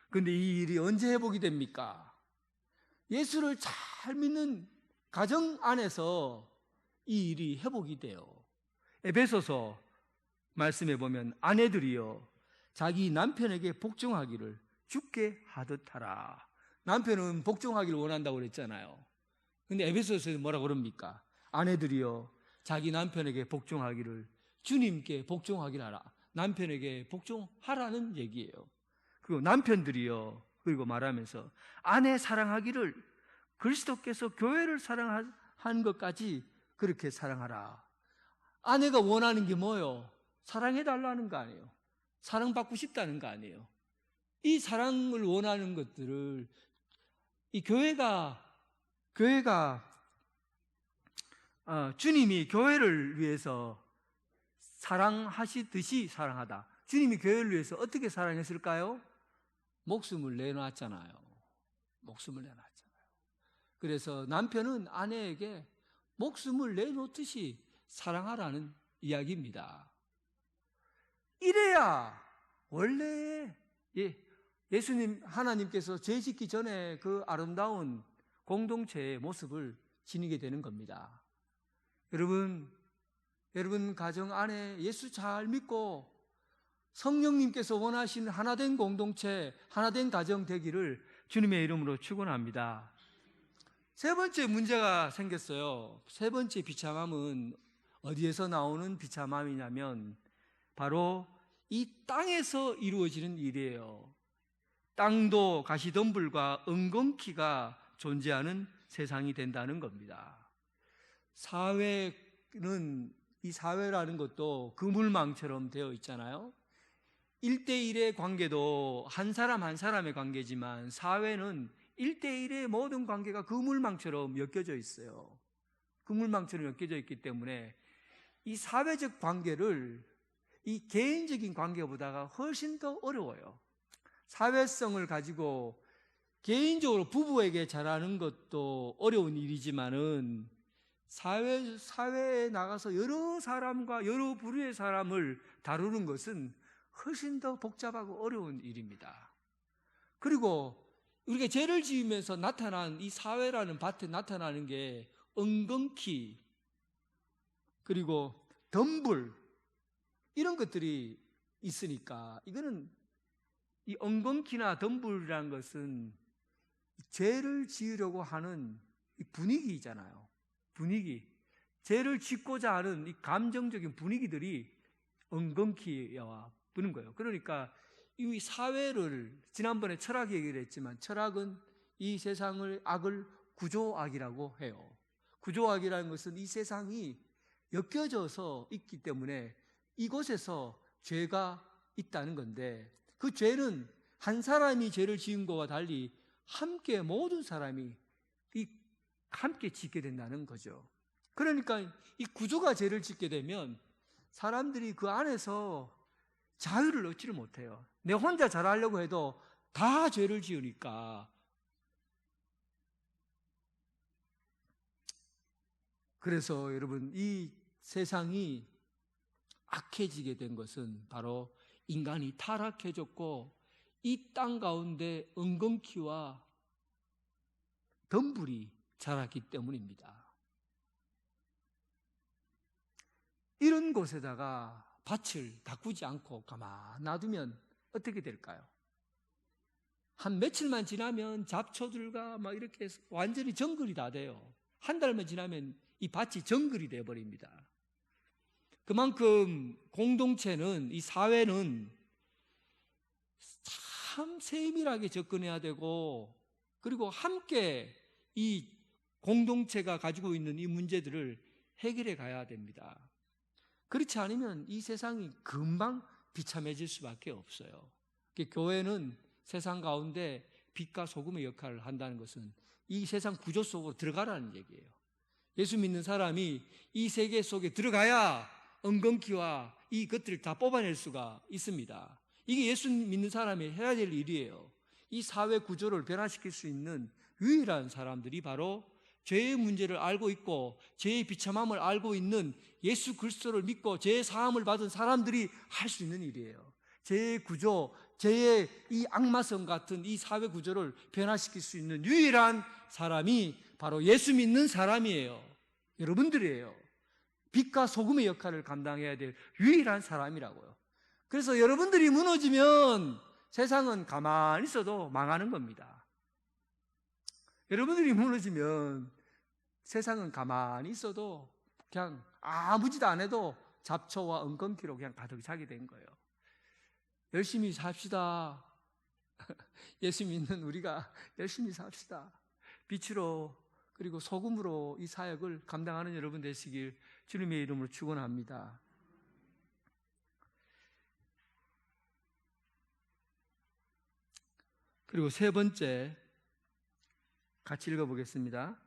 그런데 이 일이 언제 회복이 됩니까? 예수를 잘 믿는 가정 안에서 이 일이 회복이 돼요. 에베소서 말씀에 보면 아내들이여 자기 남편에게 복종하기를 주께 하듯 하라. 남편은 복종하기를 원한다고 그랬잖아요. 근데 에베소서에서 뭐라고 그럽니까? 아내들이여 자기 남편에게 복종하기를, 주님께 복종하기를 하라. 남편에게 복종하라는 얘기예요. 그리고 남편들이요, 그리고 말하면서 아내 사랑하기를 그리스도께서 교회를 사랑한 것까지 그렇게 사랑하라. 아내가 원하는 게 뭐예요? 사랑해달라는 거 아니에요. 사랑받고 싶다는 거 아니에요. 이 사랑을 원하는 것들을 이 교회가 주님이 교회를 위해서 사랑하시듯이 사랑하다. 주님이 교회를 위해서 어떻게 사랑했을까요? 목숨을 내놨잖아요. 목숨을 내놨잖아요. 그래서 남편은 아내에게 목숨을 내놓듯이 사랑하라는 이야기입니다. 이래야 원래 예수님 하나님께서 죄 짓기 전에 그 아름다운 공동체의 모습을 지니게 되는 겁니다. 여러분 가정 안에 예수 잘 믿고 성령님께서 원하시는 하나된 공동체, 하나된 가정 되기를 주님의 이름으로 축원합니다. 세 번째 문제가 생겼어요. 세 번째 비참함은 어디에서 나오는 비참함이냐면 바로 이 땅에서 이루어지는 일이에요. 땅도 가시덤불과 엉겅퀴가 존재하는 세상이 된다는 겁니다. 이 사회라는 것도 그물망처럼 되어 있잖아요. 1대1의 관계도 한 사람 한 사람의 관계지만 사회는 1대1의 모든 관계가 그물망처럼 엮여져 있어요. 그물망처럼 엮여져 있기 때문에 이 사회적 관계를 이 개인적인 관계보다가 훨씬 더 어려워요. 사회성을 가지고 개인적으로 부부에게 잘하는 것도 어려운 일이지만은 사회에 나가서 여러 사람과 여러 부류의 사람을 다루는 것은 훨씬 더 복잡하고 어려운 일입니다. 그리고 우리가 죄를 지으면서 나타난 이 사회라는 밭에 나타나는 게 엉겅퀴, 그리고 덤불, 이런 것들이 있으니까 이거는 이 엉겅퀴나 덤불이라는 것은 죄를 지으려고 하는 이 분위기잖아요. 분위기. 죄를 짓고자 하는 이 감정적인 분위기들이 엉겅퀴와 부는 거예요. 그러니까 이 사회를, 지난번에 철학 얘기를 했지만 철학은 이 세상을 악을 구조악이라고 해요. 구조악이라는 것은 이 세상이 엮여져서 있기 때문에 이곳에서 죄가 있다는 건데, 그 죄는 한 사람이 죄를 지은 것과 달리 함께 모든 사람이 함께 짓게 된다는 거죠. 그러니까 이 구조가 죄를 짓게 되면 사람들이 그 안에서 자유를 얻지를 못해요. 내 혼자 잘하려고 해도 다 죄를 지으니까. 그래서 여러분, 이 세상이 악해지게 된 것은 바로 인간이 타락해졌고 이 땅 가운데 엉겅퀴와 덤불이 자랐기 때문입니다. 이런 곳에다가 밭을 가꾸지 않고 가만 놔두면 어떻게 될까요? 한 며칠만 지나면 잡초들과 막 이렇게 완전히 정글이 다 돼요. 한 달만 지나면 이 밭이 정글이 되어버립니다. 그만큼 공동체는, 이 사회는 참 세밀하게 접근해야 되고, 그리고 함께 이 공동체가 가지고 있는 이 문제들을 해결해 가야 됩니다. 그렇지 않으면 이 세상이 금방 비참해질 수밖에 없어요. 교회는 세상 가운데 빛과 소금의 역할을 한다는 것은 이 세상 구조 속으로 들어가라는 얘기예요. 예수 믿는 사람이 이 세계 속에 들어가야 엉겅퀴와 이 것들을 다 뽑아낼 수가 있습니다. 이게 예수 믿는 사람이 해야 될 일이에요. 이 사회 구조를 변화시킬 수 있는 유일한 사람들이 바로 죄의 문제를 알고 있고 죄의 비참함을 알고 있는 예수 그리스도를 믿고 죄의 사함을 받은 사람들이 할 수 있는 일이에요. 죄의 구조, 죄의 이 악마성 같은 이 사회 구조를 변화시킬 수 있는 유일한 사람이 바로 예수 믿는 사람이에요. 여러분들이에요. 빛과 소금의 역할을 감당해야 될 유일한 사람이라고요. 그래서 여러분들이 무너지면 세상은 가만히 있어도 망하는 겁니다. 여러분들이 무너지면 세상은 가만히 있어도 그냥 아무 짓 안 해도 잡초와 엉겅퀴로 그냥 가득 차게 된 거예요. 열심히 삽시다. 예수 믿는 우리가 열심히 삽시다. 빛으로 그리고 소금으로 이 사역을 감당하는 여러분 되시길 주님의 이름으로 축원합니다. 그리고 세 번째 같이 읽어보겠습니다.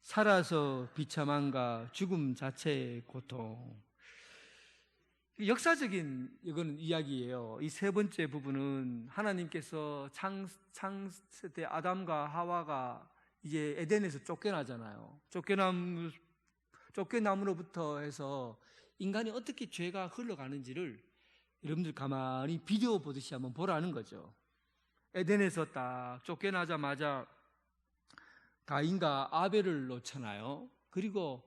살아서 비참함과 죽음 자체의 고통. 역사적인 이거는 이야기예요. 이 세 번째 부분은 하나님께서 창세 때 아담과 하와가 이제 에덴에서 쫓겨나잖아요. 쫓겨남으로부터 해서 인간이 어떻게 죄가 흘러가는지를 여러분들 가만히 비디오 보듯이 한번 보라는 거죠. 에덴에서 딱 쫓겨나자마자 가인과 아벨을 놓잖아요. 그리고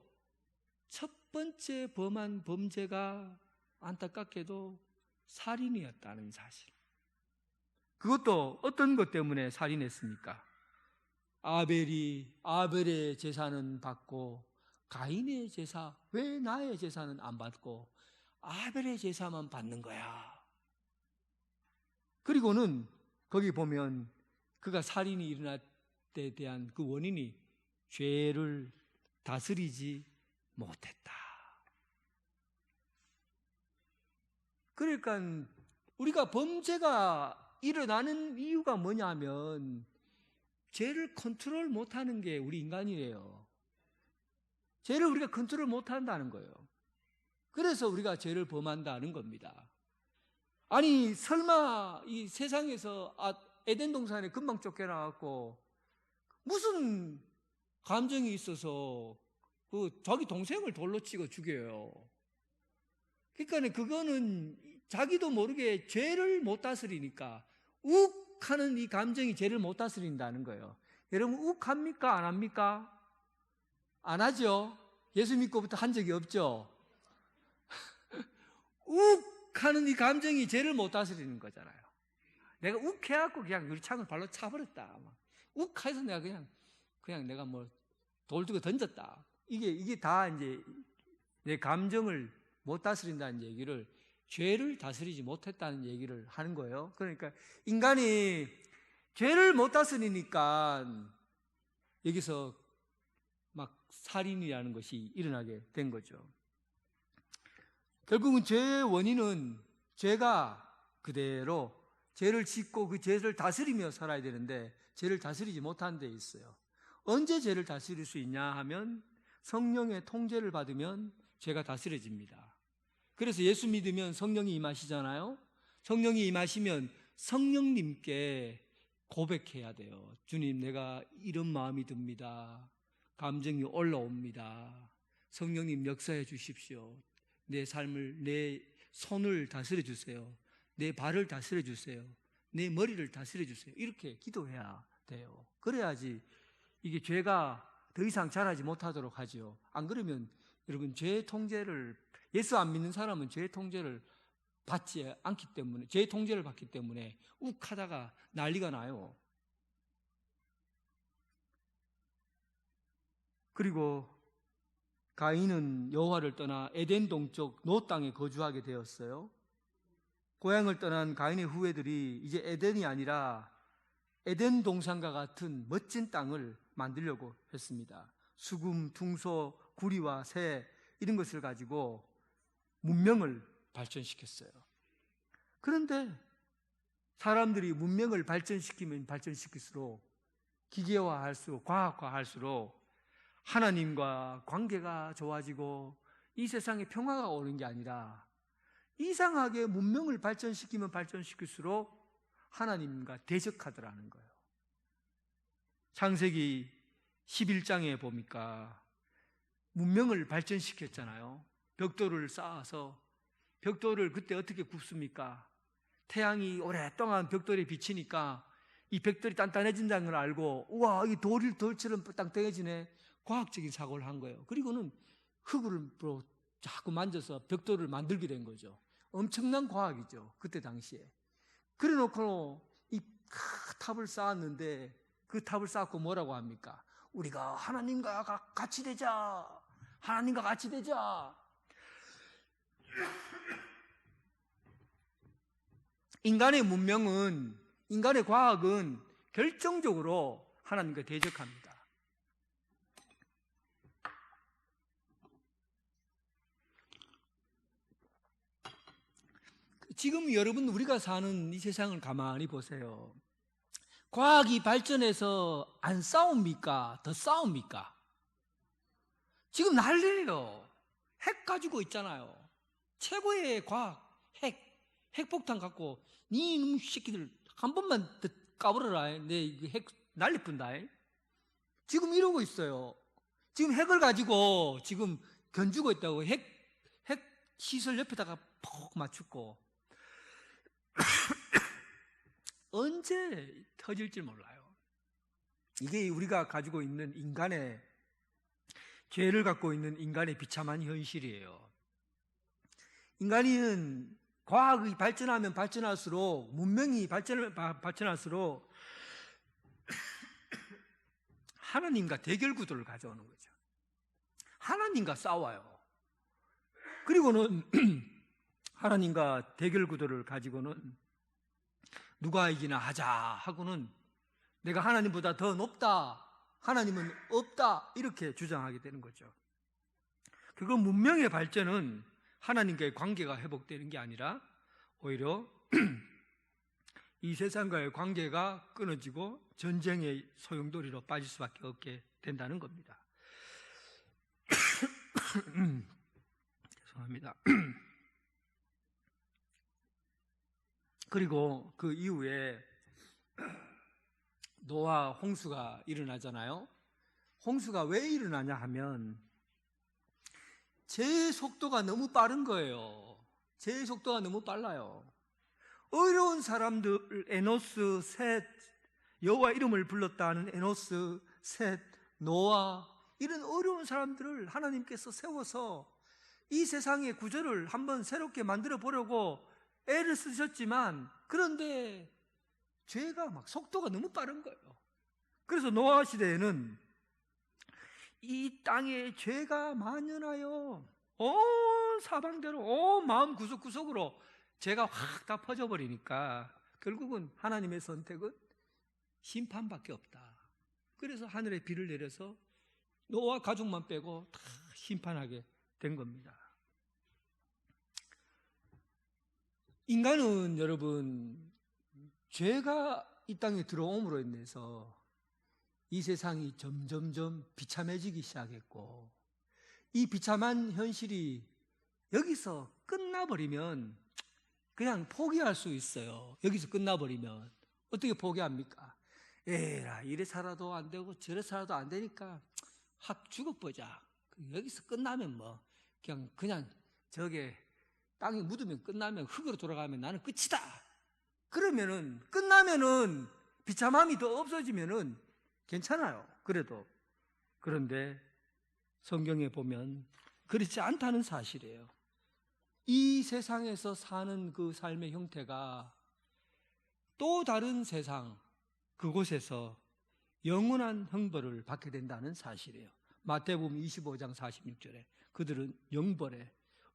첫 번째 범한 범죄가 안타깝게도 살인이었다는 사실. 그것도 어떤 것 때문에 살인했습니까? 아벨의 제사는 받고 가인의 제사, 왜 나의 제사는 안 받고 아벨의 제사만 받는 거야? 그리고는 거기 보면 그가 살인이 일어날 때 대한 그 원인이 죄를 다스리지 못했다. 그러니까 우리가 범죄가 일어나는 이유가 뭐냐면 죄를 컨트롤 못하는 게 우리 인간이에요. 죄를 우리가 컨트롤 못한다는 거예요. 그래서 우리가 죄를 범한다는 겁니다. 아니 설마 이 세상에서 에덴 동산에 금방 쫓겨나갖고 무슨 감정이 있어서 자기 동생을 돌로 치고 죽여요. 그러니까 그거는 자기도 모르게 죄를 못 다스리니까 욱 하는 이 감정이 죄를 못 다스린다는 거예요. 여러분 욱 합니까? 안 합니까? 안 하죠? 예수 믿고부터 한 적이 없죠? 욱 하는 이 감정이 죄를 못 다스리는 거잖아요. 내가 욱 해갖고 그냥 유리창을 발로 차버렸다. 욱 해서 내가 그냥 내가 뭐 돌 두고 던졌다. 이게 다 이제 내 감정을 못 다스린다는 얘기를, 죄를 다스리지 못했다는 얘기를 하는 거예요. 그러니까 인간이 죄를 못 다스리니까 여기서 막 살인이라는 것이 일어나게 된 거죠. 결국은 죄의 원인은 죄가 그대로 죄를 짓고 그 죄를 다스리며 살아야 되는데 죄를 다스리지 못한 데 있어요. 언제 죄를 다스릴 수 있냐 하면 성령의 통제를 받으면 죄가 다스려집니다. 그래서 예수 믿으면 성령이 임하시잖아요. 성령이 임하시면 성령님께 고백해야 돼요. 주님, 내가 이런 마음이 듭니다. 감정이 올라옵니다. 성령님 역사해 주십시오. 내 삶을, 내 손을 다스려 주세요. 내 발을 다스려 주세요. 내 머리를 다스려 주세요. 이렇게 기도해야 돼요. 그래야지 이게 죄가 더 이상 자라지 못하도록 하죠. 안 그러면 여러분 죄의 통제를, 예수 안 믿는 사람은 죄의 통제를 받지 않기 때문에, 죄의 통제를 받기 때문에 욱하다가 난리가 나요. 그리고 가인은 여호와를 떠나 에덴 동쪽 노 땅에 거주하게 되었어요. 고향을 떠난 가인의 후예들이 이제 에덴이 아니라 에덴 동산과 같은 멋진 땅을 만들려고 했습니다. 수금, 둥소, 구리와 새 이런 것을 가지고 문명을 발전시켰어요. 그런데 사람들이 문명을 발전시키면 발전시킬수록, 기계화할수록, 과학화할수록 하나님과 관계가 좋아지고 이 세상에 평화가 오는 게 아니라 이상하게 문명을 발전시키면 발전시킬수록 하나님과 대적하더라는 거예요. 창세기 11장에 보니까 문명을 발전시켰잖아요. 벽돌을 쌓아서, 벽돌을 그때 어떻게 굽습니까? 태양이 오랫동안 벽돌에 비치니까 이 벽돌이 단단해진다는 걸 알고, 우와, 이 돌처럼 땅땅해지네. 과학적인 사고를 한 거예요. 그리고는 흙으로 자꾸 만져서 벽돌을 만들게 된 거죠. 엄청난 과학이죠, 그때 당시에. 그래 놓고 이 탑을 쌓았는데, 그 탑을 쌓고 뭐라고 합니까? 우리가 하나님과 같이 되자. 하나님과 같이 되자. 인간의 문명은, 인간의 과학은 결정적으로 하나님과 대적합니다. 지금 여러분 우리가 사는 이 세상을 가만히 보세요. 과학이 발전해서 안 싸웁니까? 더 싸웁니까? 지금 난리예요. 핵 가지고 있잖아요. 최고의 과학, 핵폭탄 갖고 니놈 새끼들 한 번만 더 까불어라. 내 핵 난리 뿐다. 지금 이러고 있어요. 지금 핵을 가지고 지금 견주고 있다고. 핵 시설 옆에다가 퍽 맞추고 언제 터질지 몰라요. 이게 우리가 가지고 있는 인간의 죄를 갖고 있는 인간의 비참한 현실이에요. 인간은 과학이 발전하면 발전할수록, 문명이 발전할수록 하나님과 대결 구도를 가져오는 거죠. 하나님과 싸워요. 그리고는 하나님과 대결 구도를 가지고는 누가 이기나 하자 하고는 내가 하나님보다 더 높다, 하나님은 없다, 이렇게 주장하게 되는 거죠. 그거 문명의 발전은 하나님과의 관계가 회복되는 게 아니라 오히려 이 세상과의 관계가 끊어지고 전쟁의 소용돌이로 빠질 수밖에 없게 된다는 겁니다. 죄송합니다. 그리고 그 이후에 노아 홍수가 일어나잖아요. 홍수가 왜 일어나냐 하면 제 속도가 너무 빠른 거예요. 제 속도가 너무 빨라요. 어려운 사람들, 에노스, 셋, 여호와 이름을 불렀다는 에노스, 셋, 노아, 이런 어려운 사람들을 하나님께서 세워서 이 세상의 구조를 한번 새롭게 만들어 보려고 애를 쓰셨지만, 그런데 죄가 막 속도가 너무 빠른 거예요. 그래서 노아 시대에는 이 땅에 죄가 만연하여 온 사방대로, 온 마음 구석구석으로 죄가 확 다 퍼져버리니까 결국은 하나님의 선택은 심판밖에 없다. 그래서 하늘에 비를 내려서 노아 가족만 빼고 다 심판하게 된 겁니다. 인간은 여러분, 죄가 이 땅에 들어옴으로 인해서 이 세상이 점점점 비참해지기 시작했고, 이 비참한 현실이 여기서 끝나버리면 그냥 포기할 수 있어요. 여기서 끝나버리면 어떻게 포기합니까? 에라, 이래 살아도 안 되고 저래 살아도 안 되니까 확 죽어보자. 여기서 끝나면 뭐 그냥 저게 땅에 묻으면 끝나면 흙으로 돌아가면 나는 끝이다. 그러면은 끝나면은 비참함이 더 없어지면은 괜찮아요. 그래도. 그런데 성경에 보면 그렇지 않다는 사실이에요. 이 세상에서 사는 그 삶의 형태가 또 다른 세상, 그곳에서 영원한 형벌을 받게 된다는 사실이에요. 마태복음 25장 46절에 그들은 영벌에,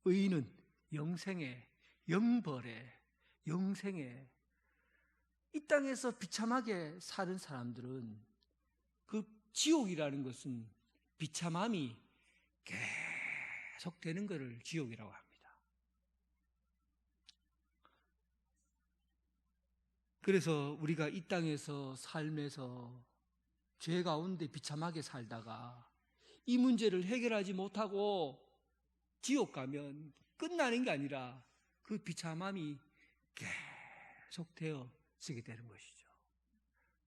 의인은 영생에, 영벌에, 영생에. 이 땅에서 비참하게 사는 사람들은 그 지옥이라는 것은 비참함이 계속 되는 것을 지옥이라고 합니다. 그래서 우리가 이 땅에서 삶에서 죄 가운데 비참하게 살다가 이 문제를 해결하지 못하고 지옥 가면 끝나는 게 아니라 그 비참함이 계속 되어지게 되는 것이죠.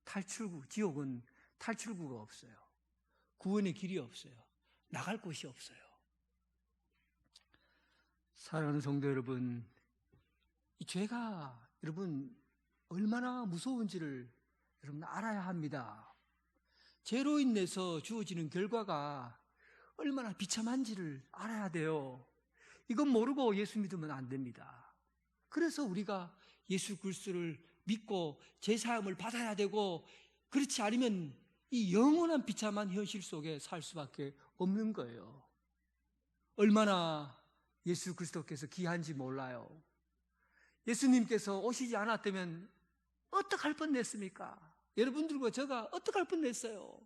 탈출구, 지옥은 탈출구가 없어요. 구원의 길이 없어요. 나갈 곳이 없어요. 사랑하는 성도 여러분, 이 죄가 여러분 얼마나 무서운지를 여러분 알아야 합니다. 죄로 인해서 주어지는 결과가 얼마나 비참한지를 알아야 돼요. 이건 모르고 예수 믿으면 안 됩니다. 그래서 우리가 예수 그리스도를 믿고 제사함을 받아야 되고, 그렇지 않으면 이 영원한 비참한 현실 속에 살 수밖에 없는 거예요. 얼마나 예수 그리스도께서 귀한지 몰라요. 예수님께서 오시지 않았다면 어떡할 뻔했습니까? 여러분들과 제가 어떡할 뻔했어요.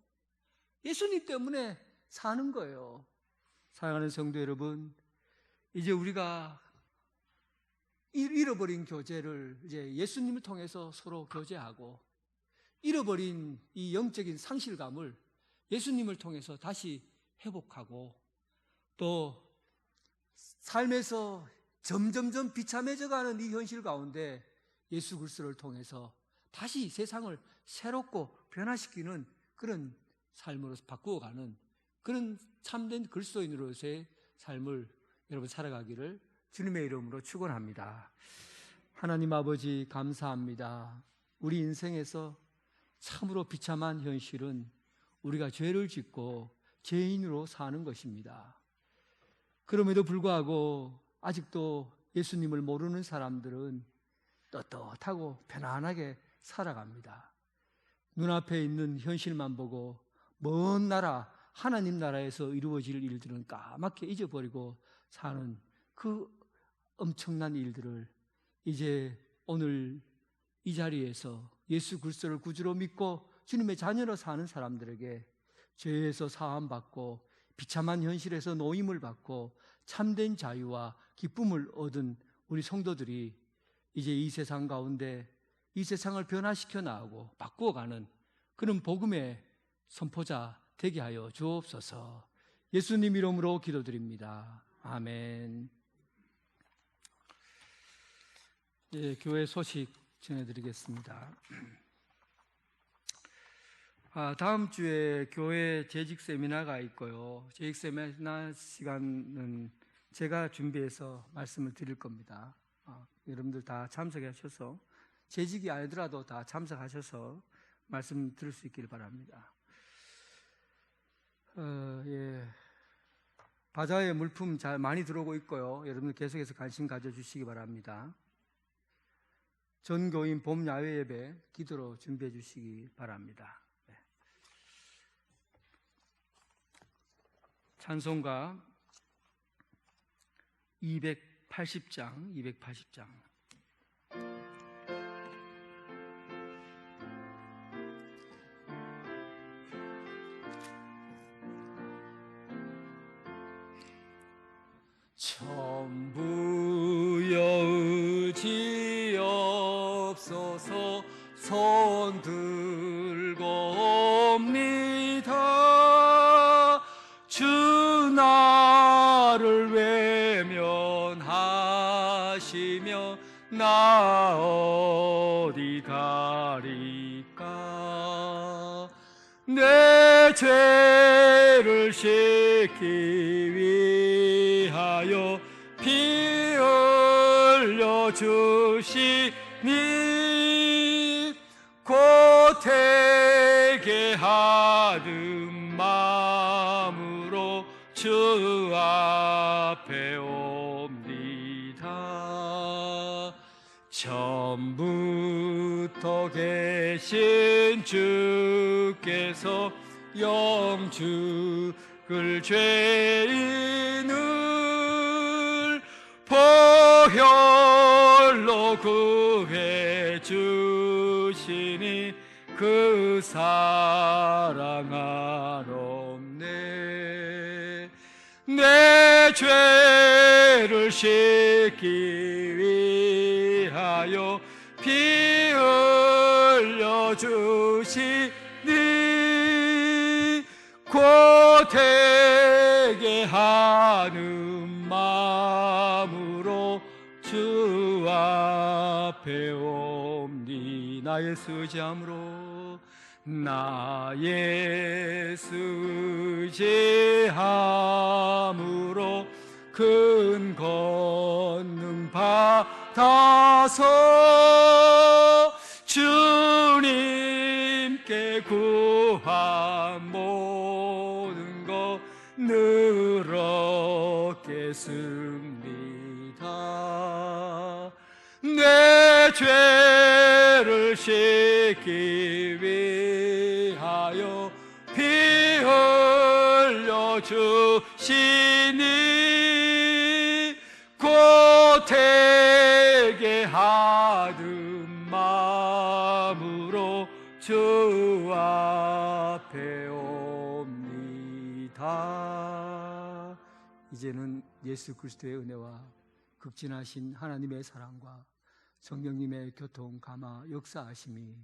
예수님 때문에 사는 거예요. 사랑하는 성도 여러분, 이제 우리가 잃어버린 교제를 이제 예수님을 통해서 서로 교제하고, 잃어버린 이 영적인 상실감을 예수님을 통해서 다시 회복하고, 또 삶에서 점점점 비참해져가는 이 현실 가운데 예수 그리스도를 통해서 다시 세상을 새롭고 변화시키는 그런 삶으로 바꾸어가는 그런 참된 그리스도인으로서의 삶을 여러분 살아가기를 주님의 이름으로 축원합니다. 하나님 아버지 감사합니다. 우리 인생에서 참으로 비참한 현실은 우리가 죄를 짓고 죄인으로 사는 것입니다. 그럼에도 불구하고 아직도 예수님을 모르는 사람들은 떳떳하고 편안하게 살아갑니다. 눈앞에 있는 현실만 보고 먼 나라, 하나님 나라에서 이루어질 일들은 까맣게 잊어버리고 사는 그 엄청난 일들을 이제 오늘 이 자리에서 예수 그리스도를 구주로 믿고 주님의 자녀로 사는 사람들에게 죄에서 사함받고 비참한 현실에서 노임을 받고 참된 자유와 기쁨을 얻은 우리 성도들이 이제 이 세상 가운데 이 세상을 변화시켜 나가고 바꾸어가는 그런 복음의 선포자 되게 하여 주옵소서. 예수님 이름으로 기도드립니다. 아멘. 예, 교회 소식 전해드리겠습니다. 다음 주에 교회 재직 세미나가 있고요. 재직 세미나 시간은 제가 준비해서 말씀을 드릴 겁니다. 여러분들 다 참석하셔서, 재직이 아니더라도 다 참석하셔서 말씀 들을 수 있길 바랍니다. 바자회 물품 잘 많이 들어오고 있고요. 여러분들 계속해서 관심 가져주시기 바랍니다. 전교인 봄 야외 예배 기도로 준비해 주시기 바랍니다. 찬송가 280장, 280장. 전부여 의지옵소서. 손 들고 옵니다. 주 나를 외면하시며 나 어디 가리까. 내 죄를 씻기 위하여 피 흘려 주시니 고되게 하는 마음으로 주 앞에 옵니다. 처음부터 계신 주께서 영죽을 죄인을 보혈로 구해 주시니 그 사랑 아롭네. 내 죄를 씻기 위하여 피 흘려 주시니 고되게 하는 마음으로 주 앞에 옵니. 나의 수지함으로, 나의 수지함으로 큰 권능 받아서 주님께 구한 모든 것 늘 얻겠습니다. 내 죄를 씻기 위하여 피 흘려 주시니 예배하는 마음으로 주 앞에 옵니다. 이제는 예수 그리스도의 은혜와 극진하신 하나님의 사랑과 성령님의 교통, 감화, 역사하심이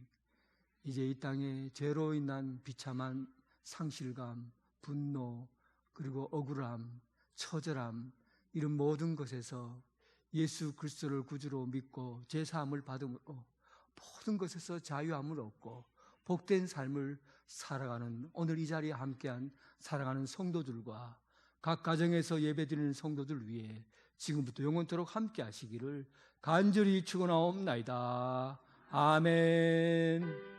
이제 이 땅에 죄로 인한 비참한 상실감, 분노, 그리고 억울함, 처절함, 이런 모든 것에서 예수 그리스도를 구주로 믿고 제사함을 받음으로 모든 것에서 자유함을 얻고 복된 삶을 살아가는 오늘 이 자리에 함께한 사랑하는 성도들과 각 가정에서 예배드리는 성도들 위해 지금부터 영원토록 함께 하시기를 간절히 축원하옵나이다. 아멘.